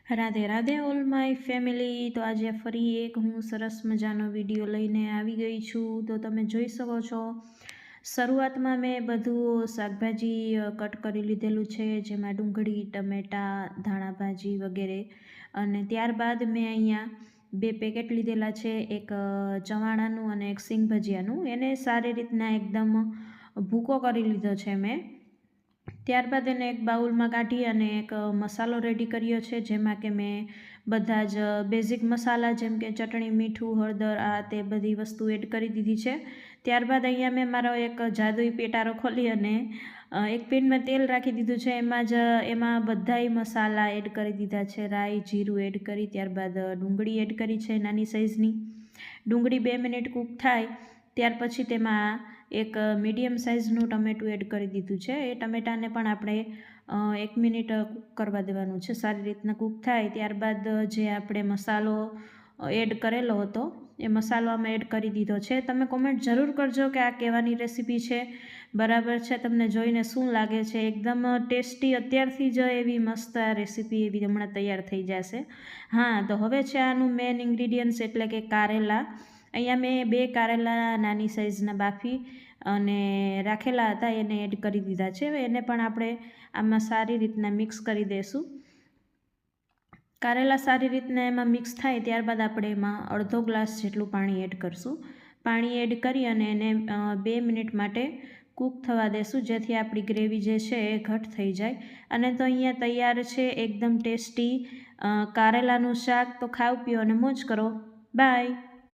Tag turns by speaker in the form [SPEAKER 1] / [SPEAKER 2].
[SPEAKER 1] Radhe Radhe all my family. તો આજે ફરી એક હું સરસ મજાનો વિડીયો લઈને આવી ગઈ છું। તો તમે જોઈ શકો છો શરૂઆતમાં મેં બધું શાકભાજી કટ કરી લીધેલું છે, જેમાં ડુંગળી, ટમેટાં, ધાણા ભાજી વગેરે। અને ત્યારબાદ મેં અહીંયા 2 પેકેટ લીધેલા છે, એક ચવાણાનું અને એક સિંગ ભજીયાનું। એને સારી રીતના એકદમ ભૂકો કરી લીધો છે મેં। ત્યારબાદ એને એક બાઉલમાં કાઢી અને એક મસાલો રેડી કર્યો છે, જેમાં કે મેં બધા જ બેઝિક મસાલા જેમ કે ચટણી, મીઠું, હળદર આ તે બધી વસ્તુ એડ કરી દીધી છે। ત્યારબાદ અહીંયા મેં મારો એક જાદુઈ પેટારો ખોલી અને એક પેનમાં તેલ રાખી દીધું છે। એમાં બધાય મસાલા એડ કરી દીધા છે, રાઈ, જીરું એડ કરી। ત્યારબાદ ડુંગળી એડ કરી છે નાની સાઇઝની। ડુંગળી 2 મિનિટ કૂક થાય ત્યાર પછી તેમાં એક મીડિયમ સાઇઝનું ટમેટું એડ કરી દીધું છે। એ ટમેટાને પણ આપણે 1 મિનિટ કૂક કરવા દેવાનું છે, સારી રીતના કૂક થાય। ત્યારબાદ જે આપણે મસાલો એડ કરેલો હતો એ મસાલો આમાં એડ કરી દીધો છે। તમે કોમેન્ટ જરૂર કરજો કે આ કેવાની રેસીપી છે, બરાબર છે, તમને જોઈને શું લાગે છે। એકદમ ટેસ્ટી અત્યારથી જ એવી મસ્ત આ રેસીપી એવી હમણાં તૈયાર થઈ જશે। હા, તો હવે છે આનું મેઇન ઇન્ગ્રીડિયન્ટ્સ એટલે કે કારેલા। અહીંયા મેં 2 કારેલા નાની સાઇઝના બાફી અને રાખેલા હતા, એને એડ કરી દીધા છે। એને પણ આપણે આમાં સારી રીતના મિક્સ કરી દઈશું। કારેલા સારી રીતના એમાં મિક્સ થાય ત્યારબાદ આપણે એમાં અડધો ગ્લાસ જેટલું પાણી એડ કરશું। પાણી એડ કરી અને એને 2 મિનિટ માટે કૂક થવા દેશું, જેથી આપણી ગ્રેવી જે છે એ ઘટ થઈ જાય। અને તો અહીંયા તૈયાર છે એકદમ ટેસ્ટી કારેલાનું શાક। તો ખાવ પીઓ અને મોજ કરો, બાય।